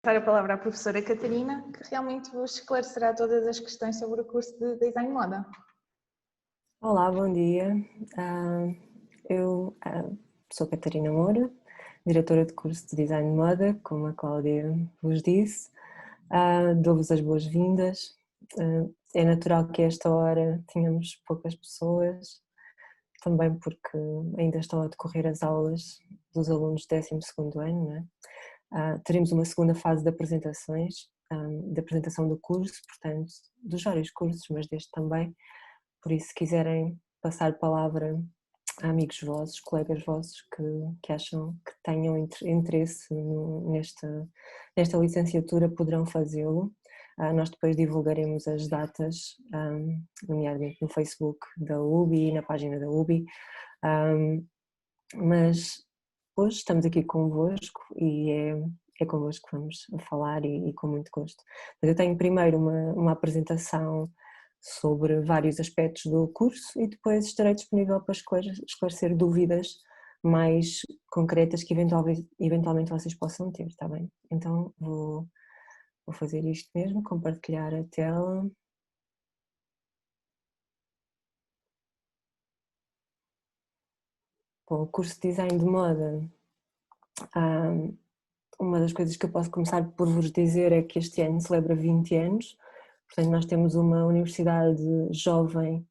Dar a palavra à professora Catarina, que realmente vos esclarecerá todas as questões sobre o curso de Design de Moda. Olá, bom dia. Eu sou Catarina Moura, diretora de curso de Design de Moda, como a Cláudia vos disse. Dou-vos as boas-vindas. É natural que a esta hora tenhamos poucas pessoas, também porque ainda estão a decorrer as aulas dos alunos do 12º ano, não é? Teremos uma segunda fase de apresentações, de apresentação do curso, portanto, dos vários cursos, mas deste também. Por isso, se quiserem passar a palavra a amigos vossos, colegas vossos que acham que tenham interesse nesta licenciatura, poderão fazê-lo. Nós depois divulgaremos as datas, nomeadamente no Facebook da UBI e na página da UBI, mas hoje estamos aqui convosco e é convosco que vamos falar e com muito gosto. Mas eu tenho primeiro uma apresentação sobre vários aspectos do curso e depois estarei disponível para esclarecer dúvidas mais concretas que eventualmente vocês possam ter, está bem? Então vou fazer isto mesmo, compartilhar a tela. Bom, o curso de Design de Moda, uma das coisas que eu posso começar por vos dizer é que este ano celebra 20 anos, portanto nós temos uma universidade jovem.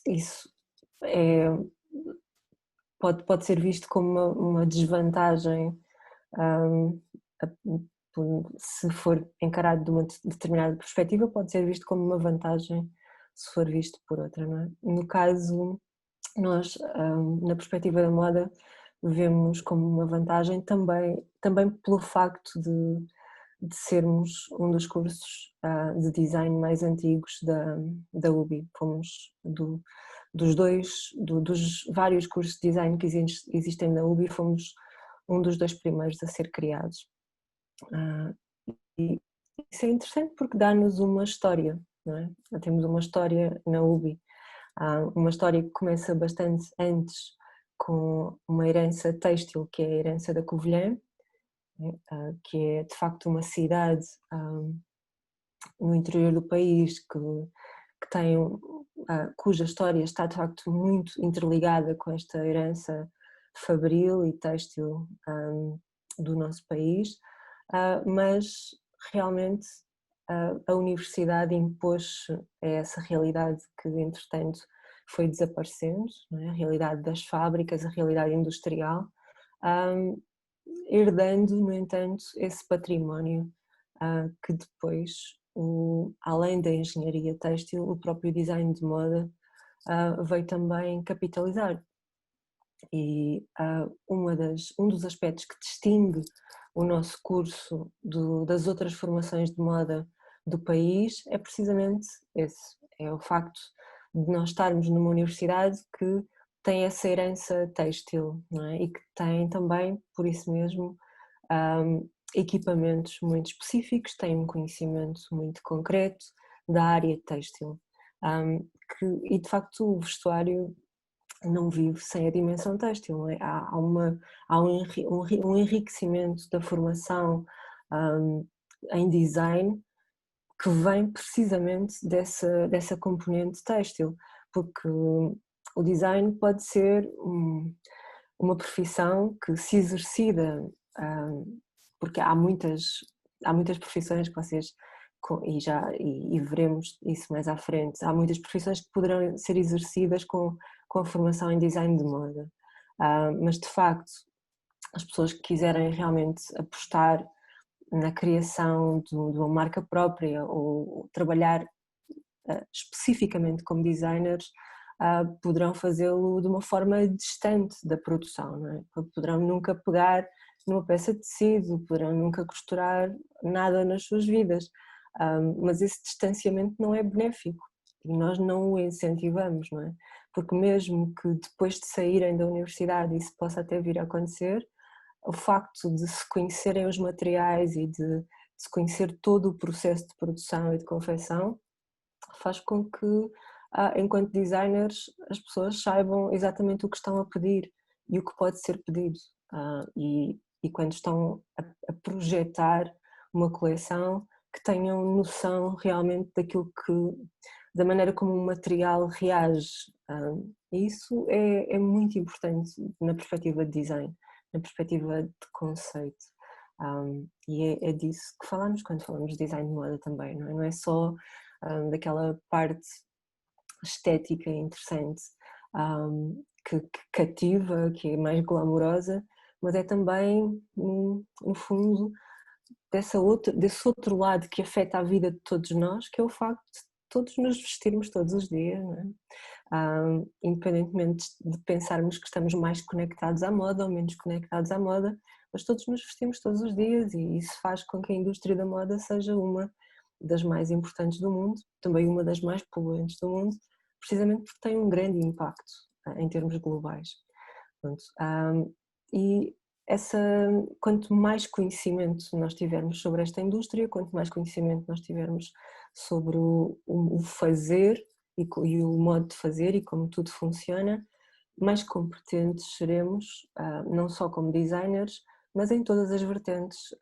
Isso pode ser visto como uma desvantagem, se for encarado de uma determinada perspectiva, pode ser visto como uma vantagem se for visto por outra, não é? No caso, nós, na perspectiva da moda, vemos como uma vantagem também pelo facto de sermos um dos cursos de design mais antigos da UBI. Fomos dos vários cursos de design que existem na UBI, fomos um dos 2 primeiros a ser criados. E isso é interessante porque dá-nos uma história, não é? Temos uma história na UBI, uma história que começa bastante antes com uma herança têxtil, que é a herança da Covilhã, que é de facto uma cidade no interior do país que tem, cuja história está de facto muito interligada com esta herança fabril e têxtil do nosso país, mas realmente a universidade impôs-se a essa realidade que entretanto foi desaparecendo, não é? A realidade das fábricas, a realidade industrial, herdando no entanto esse património que depois, além da engenharia têxtil, o próprio design de moda veio também capitalizar. E um dos aspectos que distingue o nosso curso das outras formações de moda do país é precisamente esse, é o facto de nós estarmos numa universidade que tem essa herança têxtil, não é? E que tem também, por isso mesmo, equipamentos muito específicos, tem um conhecimento muito concreto da área têxtil, e de facto o vestuário não vive sem a dimensão têxtil, não é? Há um enriquecimento da formação em design que vem precisamente dessa componente têxtil, porque o design pode ser uma profissão que se exercida, porque há muitas profissões que vocês, e veremos isso mais à frente, há muitas profissões que poderão ser exercidas com a formação em design de moda, mas de facto as pessoas que quiserem realmente apostar na criação de uma marca própria ou trabalhar especificamente como designers, poderão fazê-lo de uma forma distante da produção, não é? Poderão nunca pegar numa peça de tecido, poderão nunca costurar nada nas suas vidas, mas esse distanciamento não é benéfico e nós não o incentivamos, não é? Porque mesmo que depois de saírem da universidade isso possa até vir a acontecer, o facto de se conhecerem os materiais e de se conhecer todo o processo de produção e de confecção faz com que, enquanto designers, as pessoas saibam exatamente o que estão a pedir e o que pode ser pedido. E e quando estão a projetar uma coleção, que tenham noção realmente da maneira como o material reage. Isso é muito importante na perspectiva de design, na perspectiva de conceito. E é disso que falamos quando falamos de design de moda também, não é? Não é só daquela parte estética interessante, que cativa, que é mais glamourosa, mas é também, no fundo, desse outro lado que afeta a vida de todos nós, que é o facto de todos nos vestirmos todos os dias, não é? Independentemente de pensarmos que estamos mais conectados à moda ou menos conectados à moda, mas todos nos vestimos todos os dias e isso faz com que a indústria da moda seja uma das mais importantes do mundo, também uma das mais poluentes do mundo, precisamente porque tem um grande impacto em termos globais. Pronto, e quanto mais conhecimento nós tivermos sobre esta indústria, quanto mais conhecimento nós tivermos sobre o fazer e o modo de fazer e como tudo funciona, mais competentes seremos, não só como designers, mas em todas as vertentes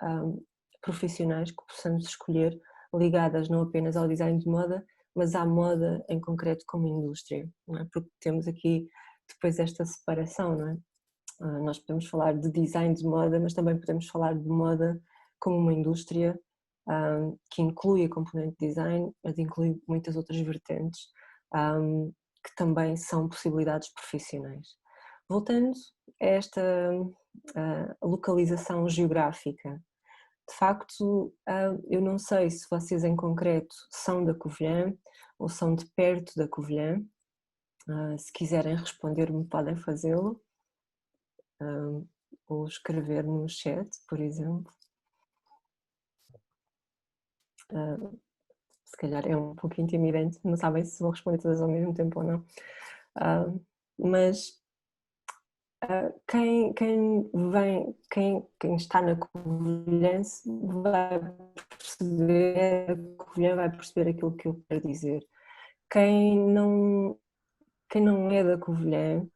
profissionais que possamos escolher, ligadas não apenas ao design de moda, mas à moda em concreto como indústria, não é? Porque temos aqui depois esta separação, não é? Nós podemos falar de design de moda, mas também podemos falar de moda como uma indústria que inclui a componente de design, mas inclui muitas outras vertentes que também são possibilidades profissionais. Voltando a esta localização geográfica, de facto, eu não sei se vocês em concreto são da Covilhã ou são de perto da Covilhã. Se quiserem responder-me, podem fazê-lo. Ou escrever no chat, por exemplo. Se calhar é um pouco intimidante, não sabem se vou responder todas ao mesmo tempo ou não. Mas quem está na Covilhã vai perceber aquilo que eu quero dizer. Quem não é da Covilhã,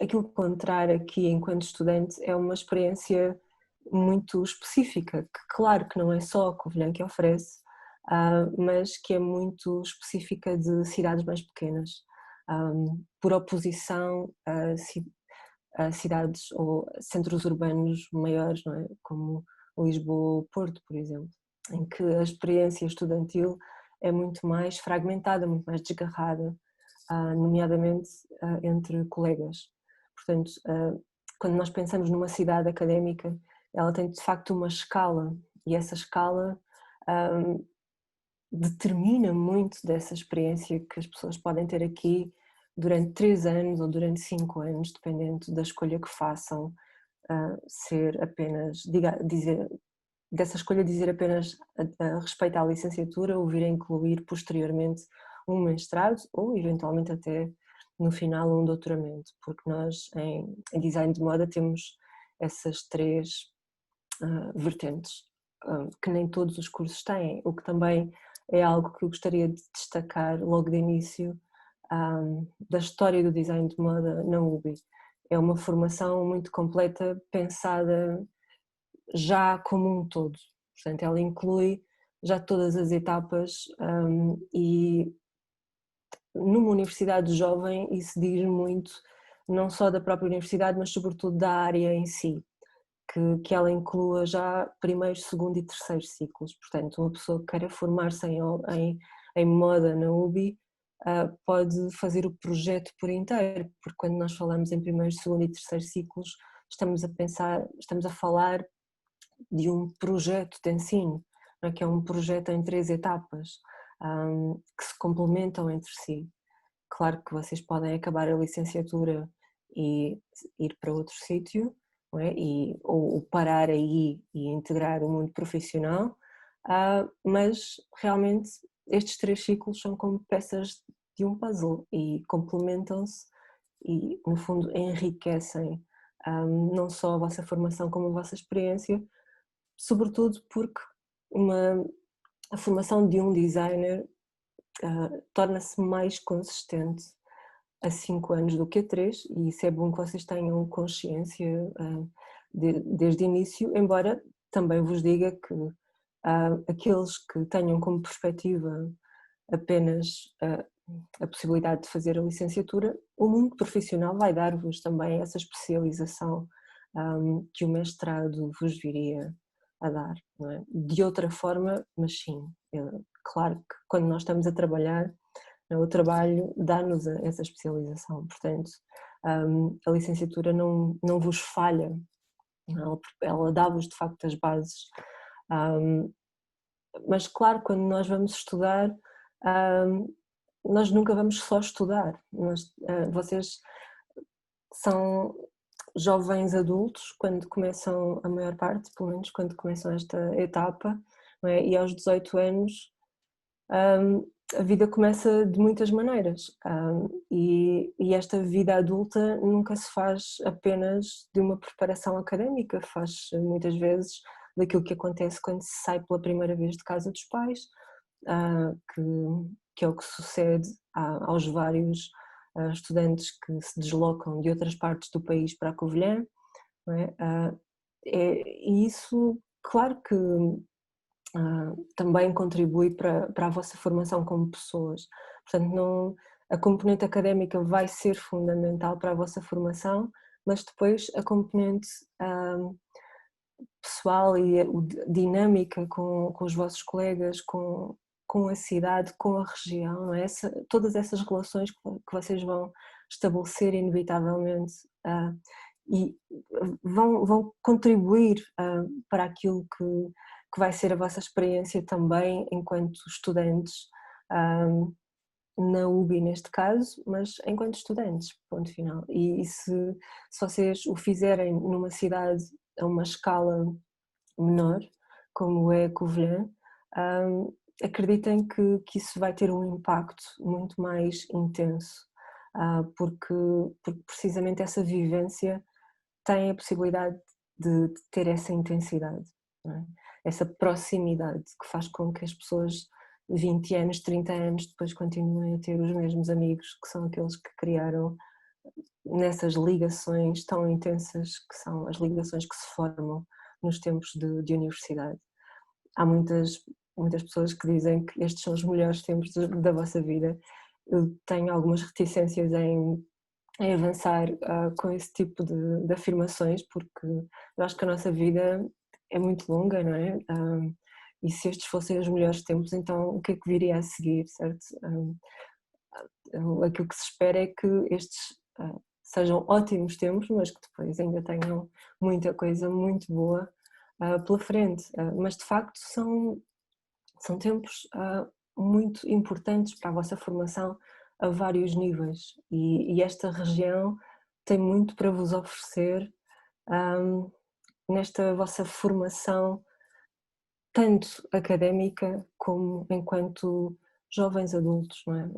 aquilo que encontrar aqui enquanto estudante é uma experiência muito específica, que claro que não é só a Covilhã que oferece, mas que é muito específica de cidades mais pequenas, por oposição a cidades ou centros urbanos maiores, não é? Como Lisboa ou Porto, por exemplo, em que a experiência estudantil é muito mais fragmentada, muito mais desgarrada, nomeadamente entre colegas. Portanto, quando nós pensamos numa cidade académica, ela tem de facto uma escala e essa escala determina muito dessa experiência que as pessoas podem ter aqui durante 3 anos ou durante 5 anos, dependendo da escolha que façam, ser apenas, dessa escolha dizer apenas a respeito à licenciatura ou vir a incluir posteriormente um mestrado ou eventualmente até no final um doutoramento, porque nós em design de moda temos essas 3 vertentes que nem todos os cursos têm, o que também é algo que eu gostaria de destacar logo de início da história do design de moda na UBI. É uma formação muito completa, pensada já como um todo, portanto ela inclui já todas as etapas e numa universidade jovem isso diz muito não só da própria universidade, mas sobretudo da área em si, que ela inclua já primeiro, segundo e terceiro ciclos, portanto uma pessoa que queira formar-se em moda na UBI pode fazer o projeto por inteiro, porque quando nós falamos em primeiro, segundo e terceiro ciclos estamos a falar de um projeto de ensino, que é um projeto em 3 etapas que se complementam entre si. Claro que vocês podem acabar a licenciatura e ir para outro sítio, não é? ou parar aí e integrar o mundo profissional, mas realmente estes 3 ciclos são como peças de um puzzle e complementam-se e no fundo enriquecem não só a vossa formação como a vossa experiência, sobretudo porque a formação de um designer torna-se mais consistente a 5 anos do que a 3, e isso é bom que vocês tenham consciência desde o início, embora também vos diga que aqueles que tenham como perspectiva apenas a possibilidade de fazer a licenciatura, o mundo profissional vai dar-vos também essa especialização que o mestrado vos viria a dar, não é? De outra forma, mas sim, claro que quando nós estamos a trabalhar, o trabalho dá-nos essa especialização, portanto a licenciatura não vos falha, ela dá-vos de facto as bases, mas claro, quando nós vamos estudar, nós nunca vamos só estudar, vocês são jovens adultos quando começam, a maior parte, pelo menos quando começam esta etapa, não é? E aos 18 anos a vida começa de muitas maneiras, e esta vida adulta nunca se faz apenas de uma preparação académica, faz muitas vezes daquilo que acontece quando se sai pela primeira vez de casa dos pais, que é o que sucede aos vários estudantes que se deslocam de outras partes do país para a Covilhã, não é? E isso, claro que também contribui para a vossa formação como pessoas, portanto a componente académica vai ser fundamental para a vossa formação, mas depois a componente pessoal e a dinâmica com os vossos colegas, com a cidade, com a região, não é? Todas essas relações que vocês vão estabelecer inevitavelmente e vão contribuir para aquilo que vai ser a vossa experiência também enquanto estudantes, na UBI neste caso, mas enquanto estudantes, ponto final. E se vocês o fizerem numa cidade a uma escala menor, como é Covilhã, acreditem que isso vai ter um impacto muito mais intenso, porque precisamente essa vivência tem a possibilidade de ter essa intensidade, não é? Essa proximidade que faz com que as pessoas 20 anos, 30 anos depois continuem a ter os mesmos amigos, que são aqueles que criaram nessas ligações tão intensas que são as ligações que se formam nos tempos de universidade. Há muitas pessoas que dizem que estes são os melhores tempos da vossa vida. Eu tenho algumas reticências em avançar com esse tipo de afirmações, porque eu acho que a nossa vida é muito longa, não é? E se estes fossem os melhores tempos, então o que é que viria a seguir, certo? Aquilo que se espera é que estes sejam ótimos tempos, mas que depois ainda tenham muita coisa muito boa pela frente. Mas de facto são tempos muito importantes para a vossa formação a vários níveis, e esta região tem muito para vos oferecer nesta vossa formação, tanto académica como enquanto jovens adultos, não é?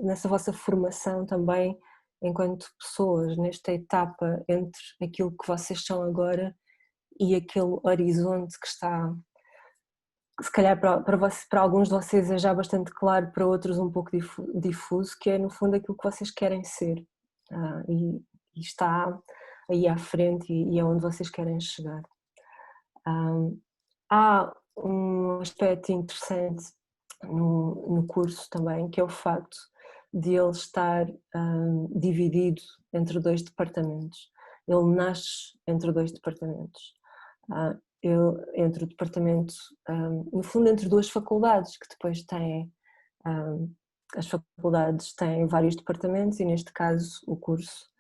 Nessa vossa formação também enquanto pessoas, nesta etapa entre aquilo que vocês são agora e aquele horizonte que está, se calhar para alguns de vocês é já bastante claro, para outros um pouco difuso, que é no fundo aquilo que vocês querem ser, e está aí à frente e é onde vocês querem chegar. Há um aspecto interessante no curso também, que é o facto de ele estar dividido entre dois departamentos. Ele nasce entre dois departamentos. Entre o departamento, no fundo entre duas faculdades que depois têm, as faculdades têm vários departamentos e neste caso o curso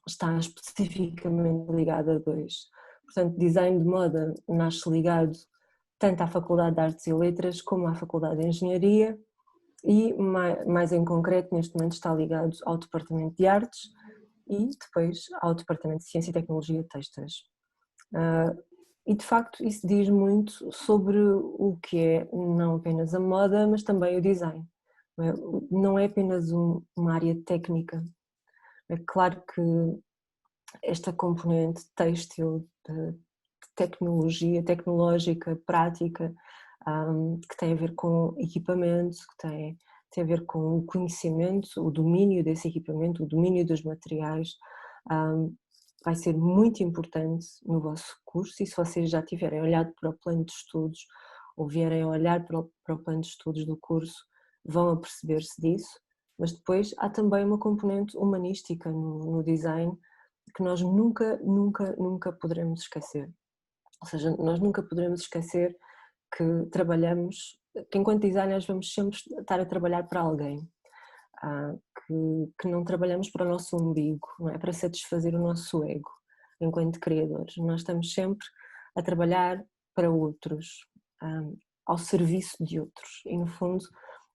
está especificamente ligado a dois. Portanto, design de moda nasce ligado tanto à Faculdade de Artes e Letras como à Faculdade de Engenharia e mais em concreto neste momento está ligado ao Departamento de Artes e depois ao Departamento de Ciência e Tecnologia Têxteis. E de facto isso diz muito sobre o que é não apenas a moda, mas também o design. Não é apenas uma área técnica. É claro que esta componente têxtil, de tecnológica, prática, que tem a ver com equipamento, que tem a ver com o conhecimento, o domínio desse equipamento, o domínio dos materiais, vai ser muito importante no vosso curso, e se vocês já tiverem olhado para o plano de estudos ou vierem a olhar para o plano de estudos do curso, vão aperceber-se disso, mas depois há também uma componente humanística no design que nós nunca poderemos esquecer. Ou seja, nós nunca poderemos esquecer que trabalhamos, que enquanto designers vamos sempre estar a trabalhar para alguém, que não trabalhamos para o nosso umbigo, não é para satisfazer o nosso ego enquanto criadores. Nós estamos sempre a trabalhar para outros, ao serviço de outros, e no fundo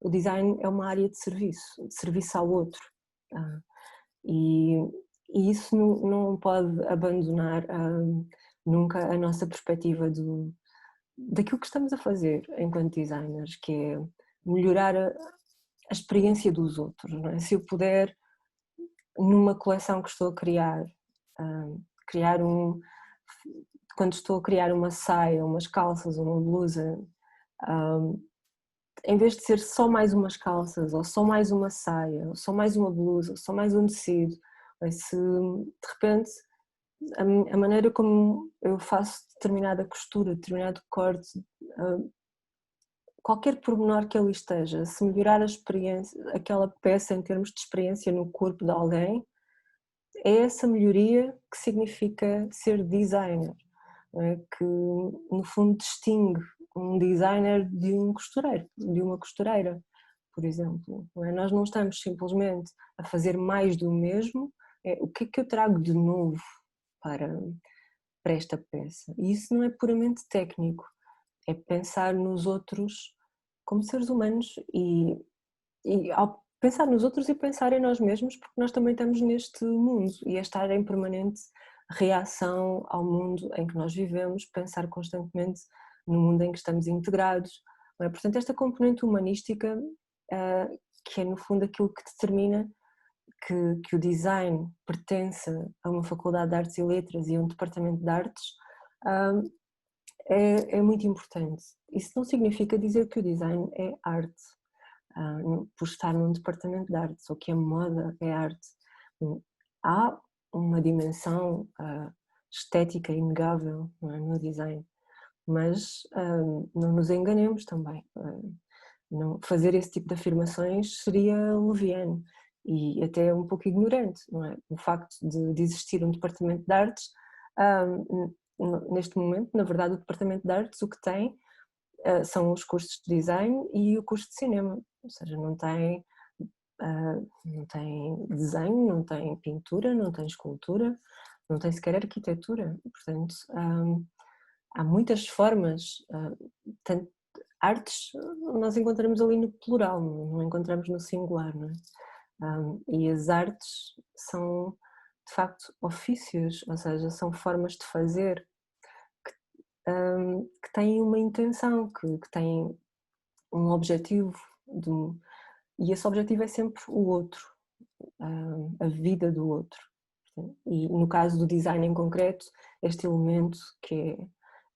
o design é uma área de serviço ao outro, e isso não pode abandonar nunca a nossa perspectiva daquilo que estamos a fazer enquanto designers, que é melhorar a experiência dos outros, não é? Se eu puder, numa coleção que estou a criar, quando estou a criar uma saia, umas calças, uma blusa, em vez de ser só mais umas calças, ou só mais uma saia, ou só mais uma blusa, ou só mais um tecido, se de repente a maneira como eu faço determinada costura, determinado corte, qualquer pormenor que ali esteja, se melhorar a experiência, aquela peça em termos de experiência no corpo de alguém, é essa melhoria que significa ser designer, não é? Que no fundo distingue um designer de um costureiro, de uma costureira, por exemplo. Não é? Nós não estamos simplesmente a fazer mais do mesmo, o que é que eu trago de novo para esta peça? E isso não é puramente técnico, é pensar nos outros como seres humanos e ao pensar nos outros e pensar em nós mesmos, porque nós também estamos neste mundo e é estar em permanente reação ao mundo em que nós vivemos, pensar constantemente no mundo em que estamos integrados. Não é? Portanto, esta componente humanística, que é no fundo aquilo que determina que o design pertence a uma faculdade de artes e letras e a um departamento de artes, é muito importante. Isso não significa dizer que o design é arte, por estar num departamento de artes, ou que a moda é arte. Há uma dimensão estética inegável, não é, no design, mas não nos enganemos também. Não, fazer esse tipo de afirmações seria leviano e até um pouco ignorante, não é? O facto de existir um departamento de artes, neste momento, na verdade, o departamento de artes o que tem são os cursos de design e o curso de cinema, ou seja, não tem desenho, não tem pintura, não tem escultura, não tem sequer arquitetura. Portanto, há muitas formas, tanto artes nós encontramos ali no plural, não encontramos no singular, não é? E as artes são de facto ofícios, ou seja, são formas de fazer que têm uma intenção, que têm um objetivo, e esse objetivo é sempre o outro, a vida do outro. E no caso do design em concreto, este elemento que é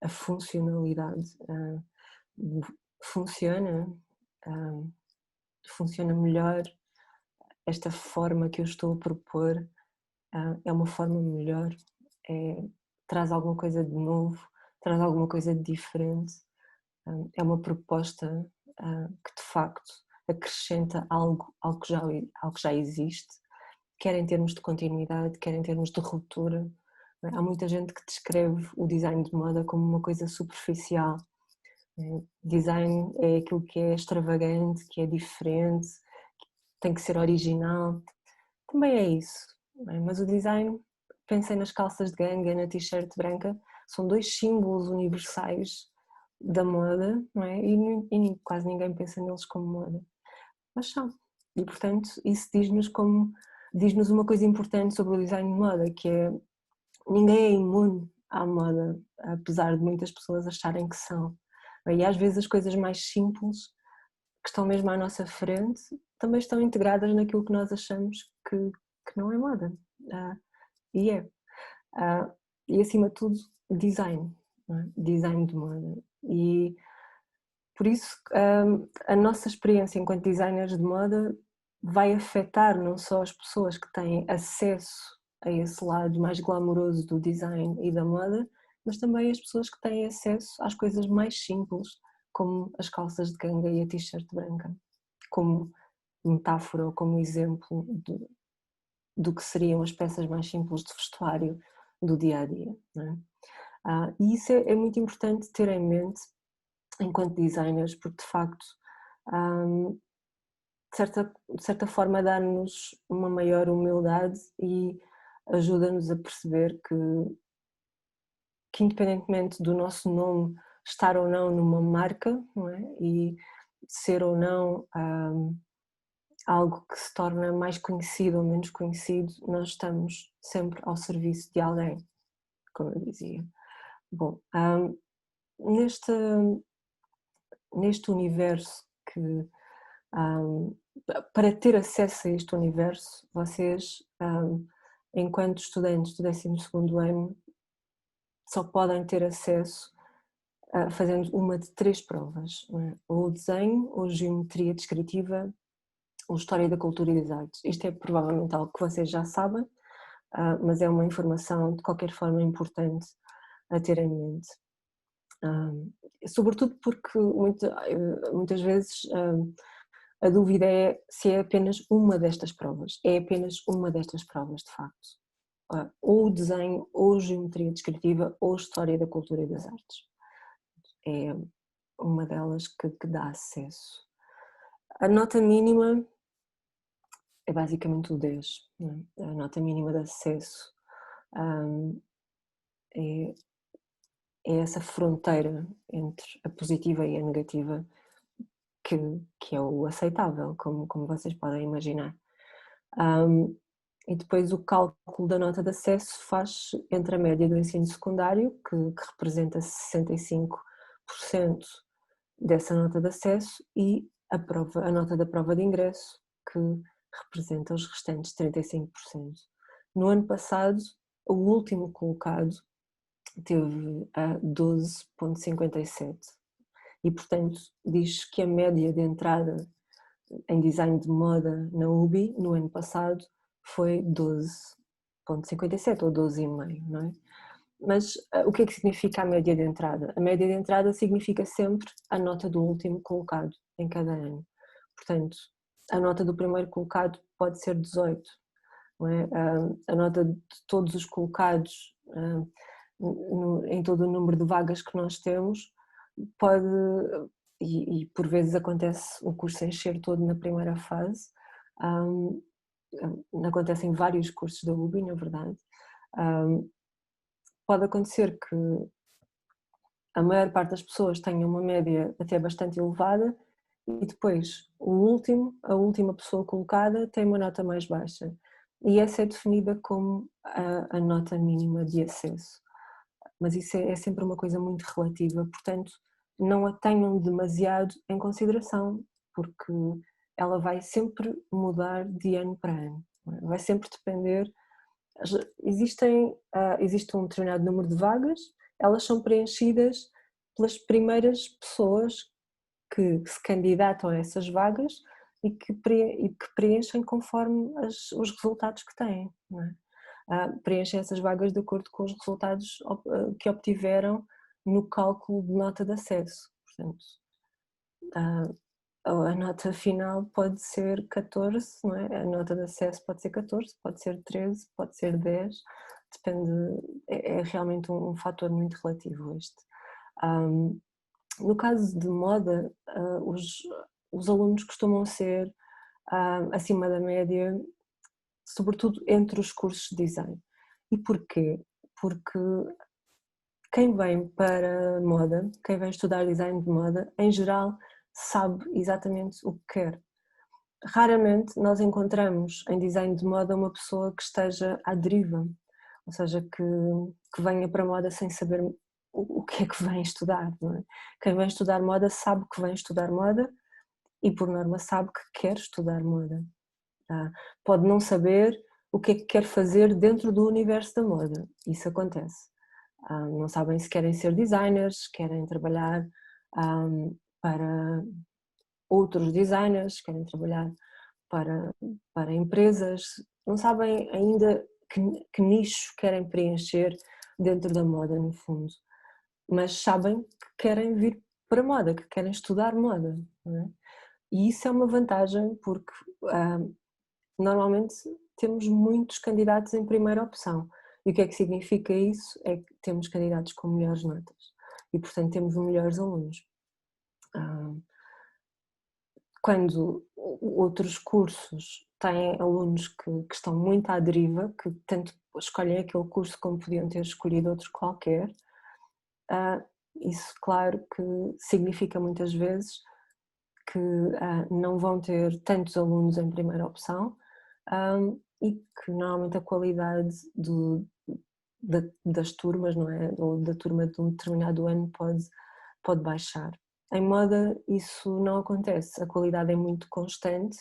a funcionalidade funciona melhor. Esta forma que eu estou a propor é uma forma melhor, traz alguma coisa de novo, traz alguma coisa de diferente, é uma proposta que de facto acrescenta algo ao que já existe, quer em termos de continuidade, quer em termos de ruptura. Há muita gente que descreve o design de moda como uma coisa superficial. Design é aquilo que é extravagante, que é diferente, que tem que ser original. Também é isso, mas o design, pensei nas calças de ganga, na t-shirt branca, são dois símbolos universais da moda, não é? E quase ninguém pensa neles como moda, mas são. E portanto isso diz-nos uma coisa importante sobre o design de moda, que é ninguém é imune à moda, apesar de muitas pessoas acharem que são. E às vezes as coisas mais simples, que estão mesmo à nossa frente, também estão integradas naquilo que nós achamos que não é moda. E é. E acima de tudo, design. Não é? Design de moda. E por isso a nossa experiência enquanto designers de moda vai afetar não só as pessoas que têm acesso a esse lado mais glamouroso do design e da moda, mas também as pessoas que têm acesso às coisas mais simples, como as calças de ganga e a t-shirt branca, como metáfora ou como exemplo do que seriam as peças mais simples de vestuário do dia a dia. Não é? E isso é muito importante ter em mente enquanto designers, porque de facto, de certa forma, dá-nos uma maior humildade e ajuda-nos a perceber que independentemente do nosso nome estar ou não numa marca, não é? E ser ou não algo que se torna mais conhecido ou menos conhecido, nós estamos sempre ao serviço de alguém, como eu dizia. Bom, neste universo que, para ter acesso a este universo, vocês, enquanto estudantes do 12º ano, só podem ter acesso fazendo uma de 3 provas, não é? Ou desenho, ou geometria descritiva, ou história da cultura e das artes. Isto é provavelmente algo que vocês já sabem, mas é uma informação de qualquer forma importante a ter em mente. Sobretudo porque muitas vezes a dúvida é se é apenas uma destas provas. É apenas uma destas provas, de facto. Ou desenho, ou geometria descritiva, ou história da cultura e das artes. É uma delas que dá acesso. A nota mínima é basicamente o 10, não é? A nota mínima de acesso é essa fronteira entre a positiva e a negativa que é o aceitável, como vocês podem imaginar. E depois o cálculo da nota de acesso faz entre a média do ensino secundário, que representa 65% dessa nota de acesso, e a nota da prova de ingresso, que representa os restantes 35%. No ano passado, o último colocado teve a 12,57 e, portanto, diz que a média de entrada em design de moda na UBI no ano passado foi 12,57 ou 12,5, não é? Mas o que é que significa a média de entrada? A média de entrada significa sempre a nota do último colocado em cada ano. Portanto, a nota do primeiro colocado pode ser 18, não é? A nota de todos os colocados em todo o número de vagas que nós temos pode, e por vezes acontece o curso encher todo na primeira fase, acontece em vários cursos da UBI, na verdade. Pode acontecer que a maior parte das pessoas tenha uma média até bastante elevada e depois a última pessoa colocada tem uma nota mais baixa, e essa é definida como a nota mínima de acesso. Mas isso é sempre uma coisa muito relativa, portanto não a tenham demasiado em consideração, porque ela vai sempre mudar de ano para ano, vai sempre depender. Existe um determinado número de vagas, elas são preenchidas pelas primeiras pessoas que se candidatam a essas vagas e que preenchem conforme os resultados que têm, não é? Preenchem essas vagas de acordo com os resultados que obtiveram no cálculo de nota de acesso. Portanto, a nota final pode ser 14, não é? A nota de acesso pode ser 14, pode ser 13, pode ser 10, depende, é realmente um fator muito relativo este. No caso de moda, os alunos costumam ser acima da média, sobretudo entre os cursos de design. E porquê? Porque quem vem para moda, quem vem estudar design de moda, em geral sabe exatamente o que quer. Raramente nós encontramos em design de moda uma pessoa que esteja à deriva, ou seja, que venha para moda sem saber o que é que vem estudar, não é? Quem vem estudar moda sabe que vem estudar moda e por norma sabe que quer estudar moda. Pode não saber o que é que quer fazer dentro do universo da moda, isso acontece. Não sabem se querem ser designers, querem trabalhar para outros designers, querem trabalhar para empresas, não sabem ainda que nicho querem preencher dentro da moda, no fundo, mas sabem que querem vir para a moda, que querem estudar moda, não é? E isso é uma vantagem porque normalmente temos muitos candidatos em primeira opção. E o que é que significa isso? É que temos candidatos com melhores notas e, portanto, temos melhores alunos. Quando outros cursos têm alunos que estão muito à deriva, que tanto escolhem aquele curso como podiam ter escolhido outro qualquer, isso, claro, que significa muitas vezes que não vão ter tantos alunos em primeira opção, e que normalmente a qualidade das turmas, não é? Ou da turma de um determinado ano pode baixar. Em moda isso não acontece, a qualidade é muito constante,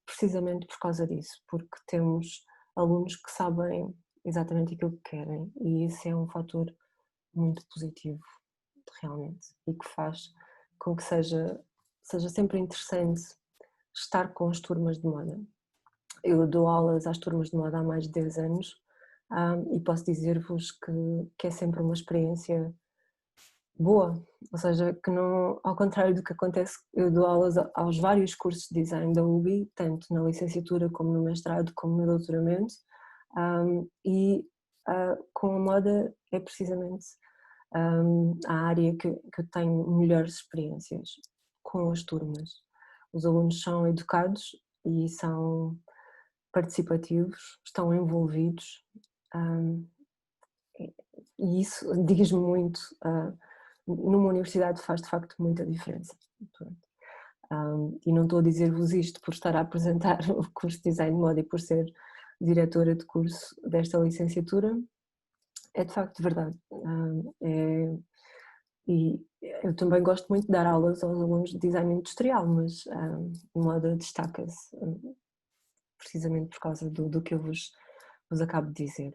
precisamente por causa disso, porque temos alunos que sabem exatamente aquilo que querem e isso é um fator muito positivo, realmente, e que faz com que seja sempre interessante estar com as turmas de moda. Eu dou aulas às turmas de moda há mais de 10 anos, e posso dizer-vos que é sempre uma experiência boa, ou seja, que não, ao contrário do que acontece, eu dou aulas aos vários cursos de design da UBI, tanto na licenciatura como no mestrado como no doutoramento, e com a moda é precisamente a área que eu tenho melhores experiências com as turmas. Os alunos são educados e são participativos, estão envolvidos, e isso diz-me muito. Numa universidade faz de facto muita diferença. E não estou a dizer-vos isto por estar a apresentar o curso de Design de Moda e por ser diretora de curso desta licenciatura, é de facto verdade. E eu também gosto muito de dar aulas aos alunos de Design Industrial, mas moda destaca-se precisamente por causa do que eu vos acabo de dizer.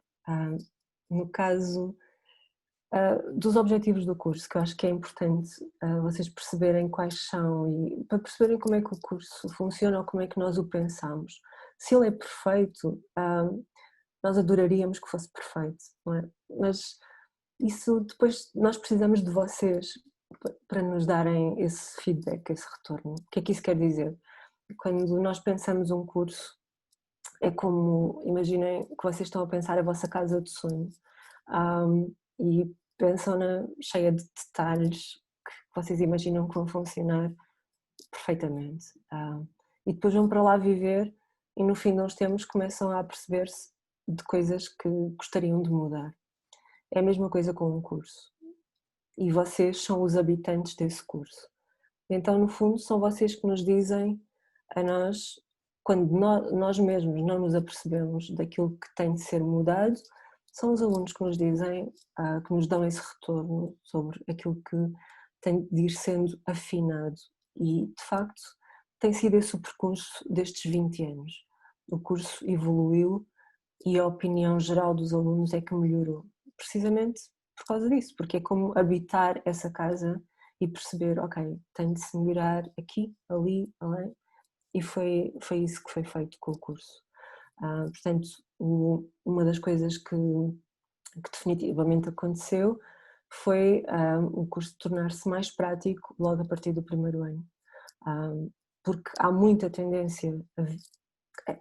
No caso dos objetivos do curso, que eu acho que é importante vocês perceberem quais são e para perceberem como é que o curso funciona ou como é que nós o pensamos. Se ele é perfeito, nós adoraríamos que fosse perfeito, não é? Mas isso depois nós precisamos de vocês para nos darem esse feedback, esse retorno. O que é que isso quer dizer? Quando nós pensamos um curso, é como, imaginem que vocês estão a pensar a vossa casa de sonho, e pensam-na cheia de detalhes que vocês imaginam que vão funcionar perfeitamente. E depois vão para lá viver e no fim de uns tempos começam a perceber-se de coisas que gostariam de mudar. É a mesma coisa com um curso. E vocês são os habitantes desse curso. Então, no fundo, são vocês que nos dizem a nós, quando nós mesmos não nos apercebemos daquilo que tem de ser mudado, são os alunos que nos dizem, que nos dão esse retorno sobre aquilo que tem de ir sendo afinado. E, de facto, tem sido esse o percurso destes 20 anos. O curso evoluiu e a opinião geral dos alunos é que melhorou, precisamente por causa disso, porque é como habitar essa casa e perceber, ok, tem de se melhorar aqui, ali, além, e foi isso que foi feito com o curso. Portanto, uma das coisas que definitivamente aconteceu foi o curso tornar-se mais prático logo a partir do primeiro ano, porque há muita tendência,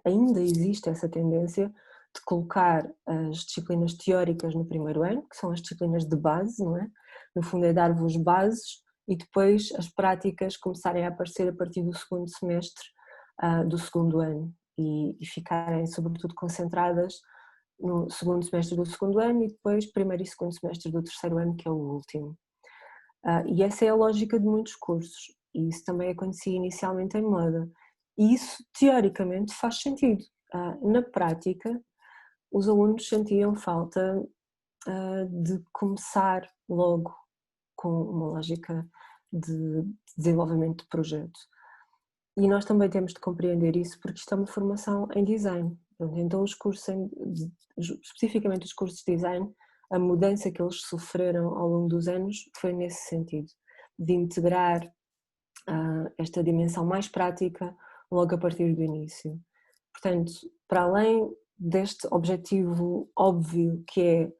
ainda existe essa tendência de colocar as disciplinas teóricas no primeiro ano, que são as disciplinas de base, não é? No fundo é dar-vos bases e depois as práticas começarem a aparecer a partir do segundo semestre do segundo ano e ficarem sobretudo concentradas no segundo semestre do segundo ano e depois primeiro e segundo semestre do terceiro ano, que é o último. E essa é a lógica de muitos cursos e isso também acontecia inicialmente em moda. E isso teoricamente faz sentido. Na prática, os alunos sentiam falta de começar logo com uma lógica de desenvolvimento de projeto. E nós também temos de compreender isso porque isto é uma formação em design. Então os cursos, especificamente os cursos de design, a mudança que eles sofreram ao longo dos anos foi nesse sentido, de integrar esta dimensão mais prática logo a partir do início. Portanto, para além deste objetivo óbvio que é,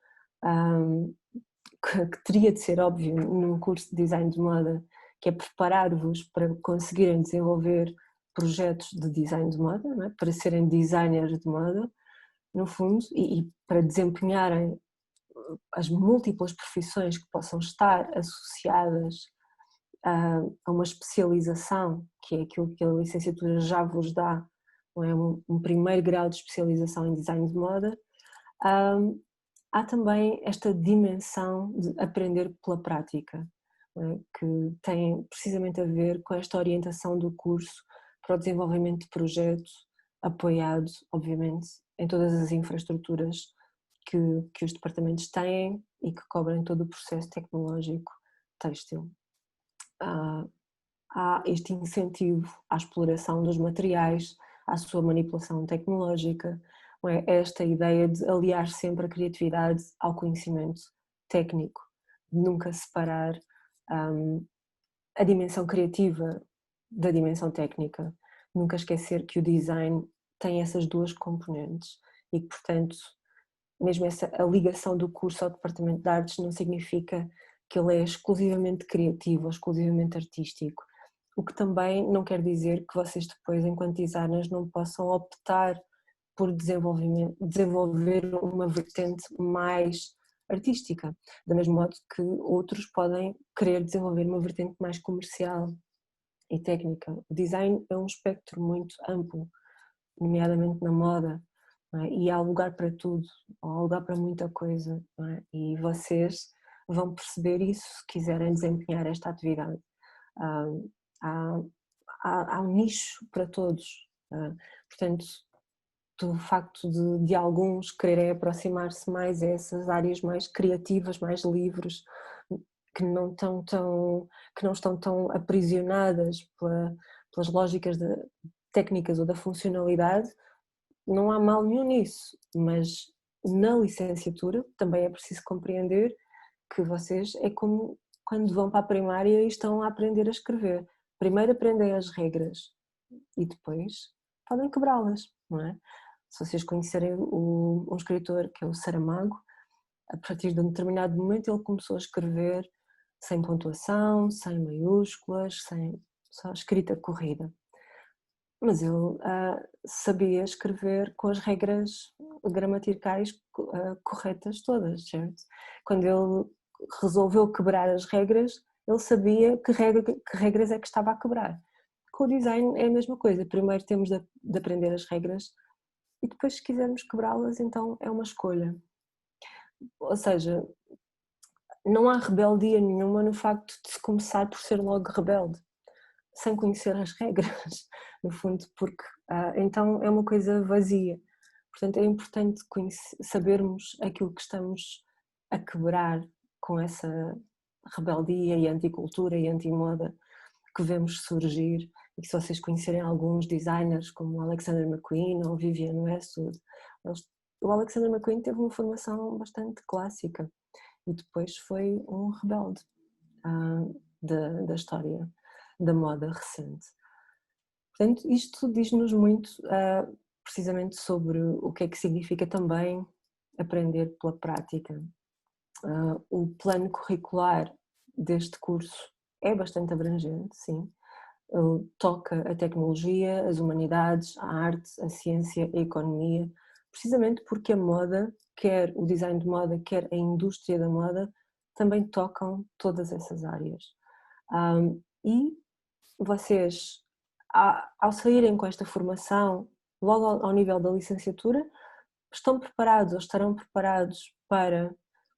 que teria de ser óbvio num curso de design de moda, que é preparar-vos para conseguirem desenvolver projetos de design de moda, não é? Para serem designers de moda, no fundo, e para desempenharem as múltiplas profissões que possam estar associadas a uma especialização, que é aquilo que a licenciatura já vos dá, não é? Um primeiro grau de especialização em design de moda. Há também esta dimensão de aprender pela prática, não é? Que tem precisamente a ver com esta orientação do curso para o desenvolvimento de projetos, apoiado, obviamente, em todas as infraestruturas que os departamentos têm e que cobrem todo o processo tecnológico têxtil. Há este incentivo à exploração dos materiais, à sua manipulação tecnológica, não é? Esta ideia de aliar sempre a criatividade ao conhecimento técnico, de nunca separar a dimensão criativa da dimensão técnica, nunca esquecer que o design tem essas duas componentes e que, portanto, mesmo a ligação do curso ao departamento de artes não significa que ele é exclusivamente criativo ou exclusivamente artístico, o que também não quer dizer que vocês depois, enquanto designers, não possam optar por desenvolver uma vertente mais artística, do mesmo modo que outros podem querer desenvolver uma vertente mais comercial e técnica. O design é um espectro muito amplo, nomeadamente na moda, não é? E há lugar para tudo, há lugar para muita coisa, não é? E vocês vão perceber isso se quiserem desempenhar esta atividade. Há um nicho para todos, portanto, do facto de alguns quererem aproximar-se mais a essas áreas mais criativas, mais livres, que não estão tão aprisionadas pelas lógicas técnicas ou da funcionalidade, não há mal nenhum nisso, mas na licenciatura também é preciso compreender que vocês é como quando vão para a primária e estão a aprender a escrever. Primeiro aprendem as regras e depois podem quebrá-las, não é? Se vocês conhecerem um escritor que é o Saramago, a partir de um determinado momento ele começou a escrever sem pontuação, sem maiúsculas, só escrita corrida. Mas ele sabia escrever com as regras gramaticais corretas todas, certo? Quando ele resolveu quebrar as regras, ele sabia que regras é que estava a quebrar. Com o design é a mesma coisa, primeiro temos de aprender as regras e depois, se quisermos quebrá-las, então é uma escolha. Ou seja, não há rebeldia nenhuma no facto de se começar por ser logo rebelde, sem conhecer as regras, no fundo, porque então é uma coisa vazia. Portanto, é importante sabermos aquilo que estamos a quebrar com essa rebeldia e anticultura e antimoda que vemos surgir, e que se vocês conhecerem alguns designers como o Alexander McQueen ou Vivienne Westwood, o Alexander McQueen teve uma formação bastante clássica e depois foi um rebelde da história da moda recente. Portanto, isto diz-nos muito precisamente sobre o que é que significa também aprender pela prática. O plano curricular deste curso é bastante abrangente, sim. Ele toca a tecnologia, as humanidades, a arte, a ciência, a economia, precisamente porque a moda, quer o design de moda, quer a indústria da moda, também tocam todas essas áreas. E vocês, ao saírem com esta formação, logo ao nível da licenciatura, estão preparados ou estarão preparados para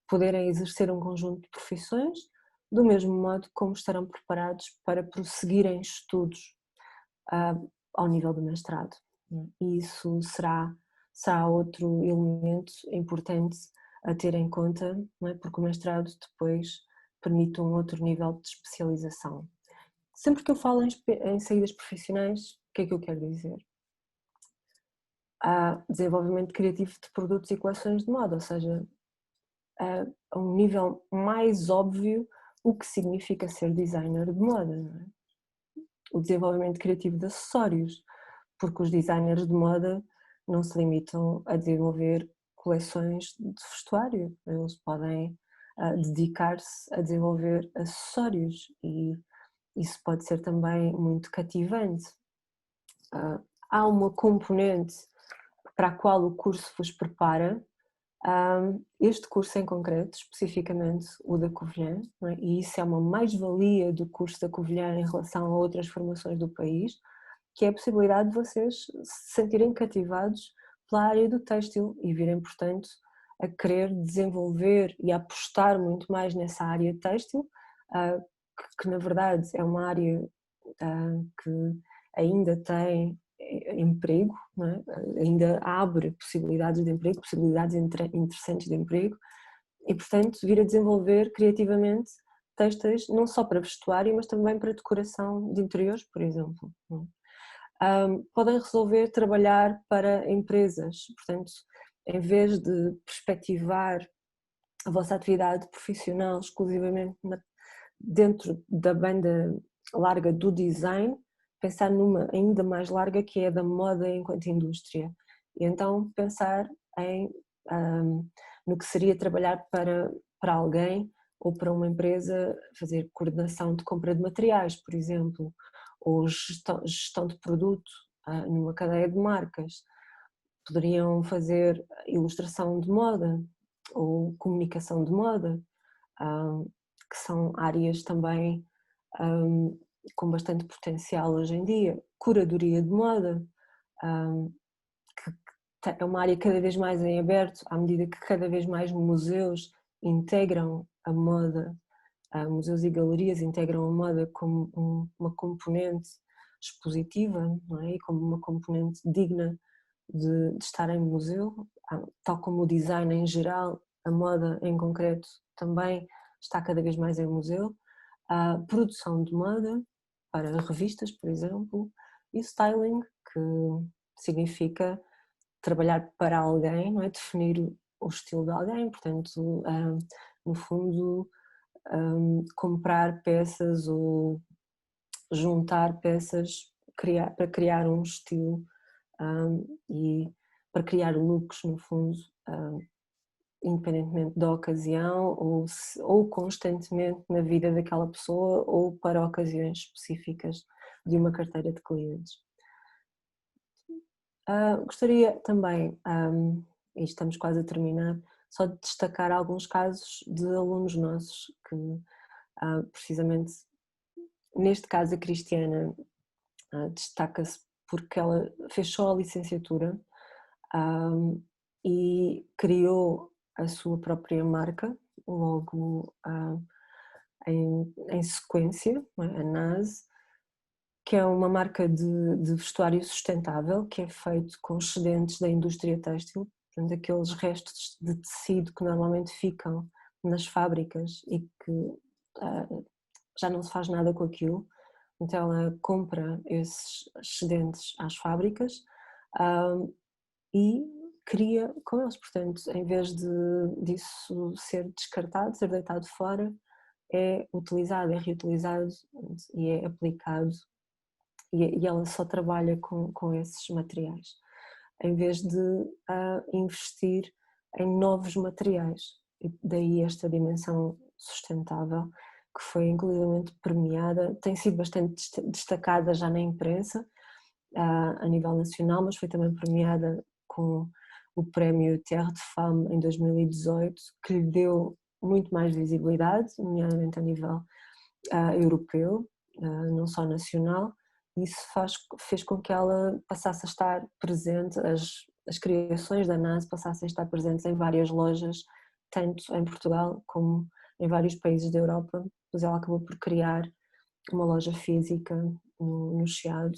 poderem exercer um conjunto de profissões, do mesmo modo como estarão preparados para prosseguirem estudos ao nível do mestrado. E isso será outro elemento importante a ter em conta, não é? Porque o mestrado depois permite um outro nível de especialização. Sempre que eu falo em saídas profissionais, o que é que eu quero dizer? Há desenvolvimento criativo de produtos e coleções de moda, ou seja, a um nível mais óbvio o que significa ser designer de moda, não é? O desenvolvimento criativo de acessórios, porque os designers de moda não se limitam a desenvolver coleções de vestuário, eles podem dedicar-se a desenvolver acessórios e isso pode ser também muito cativante. Há uma componente para a qual o curso vos prepara. Este curso em concreto, especificamente o da Covilhã, não é? E isso é uma mais-valia do curso da Covilhã em relação a outras formações do país, que é a possibilidade de vocês se sentirem cativados pela área do têxtil e virem, portanto, a querer desenvolver e a apostar muito mais nessa área têxtil, que na verdade é uma área que ainda tem emprego, não é? Ainda abre possibilidades de emprego, possibilidades interessantes de emprego e, portanto, vir a desenvolver criativamente textos não só para vestuário, mas também para decoração de interiores, por exemplo. Podem resolver trabalhar para empresas, portanto, em vez de perspectivar a vossa atividade profissional exclusivamente dentro da banda larga do design, pensar numa ainda mais larga que é a da moda enquanto indústria. E então pensar no que seria trabalhar para alguém ou para uma empresa, fazer coordenação de compra de materiais, por exemplo, ou gestão de produto numa cadeia de marcas. Poderiam fazer ilustração de moda ou comunicação de moda, que são áreas também com bastante potencial hoje em dia. Curadoria de moda, que é uma área cada vez mais em aberto, à medida que cada vez mais museus integram a moda, museus e galerias integram a moda como uma componente expositiva, não é? E como uma componente digna de estar em museu, tal como o design em geral, a moda em concreto também está cada vez mais em museu. A produção de moda para revistas, por exemplo, e styling, que significa trabalhar para alguém, não é? Definir o estilo de alguém, portanto, no fundo, comprar peças ou juntar peças para criar um estilo e para criar looks, no fundo, independentemente da ocasião ou constantemente na vida daquela pessoa ou para ocasiões específicas de uma carteira de clientes. Gostaria também, e estamos quase a terminar, só de destacar alguns casos de alunos nossos que, precisamente, neste caso a Cristiana destaca-se porque ela fez só a licenciatura e criou a sua própria marca logo em sequência, a NAS, que é uma marca de vestuário sustentável que é feito com excedentes da indústria têxtil, portanto aqueles restos de tecido que normalmente ficam nas fábricas e que já não se faz nada com aquilo. Então ela compra esses excedentes às fábricas e cria com eles, portanto, em vez disso ser descartado, ser deitado fora, é utilizado, é reutilizado e é aplicado e ela só trabalha com esses materiais, em vez de investir em novos materiais. E daí esta dimensão sustentável, que foi inclusivamente premiada, tem sido bastante destacada já na imprensa a nível nacional, mas foi também premiada com o prémio Terre de Femme em 2018, que lhe deu muito mais visibilidade, nomeadamente a nível europeu, não só nacional. Isso fez com que ela passasse a estar presente, as criações da NAS passassem a estar presentes em várias lojas, tanto em Portugal como em vários países da Europa, pois ela acabou por criar uma loja física no Chiado,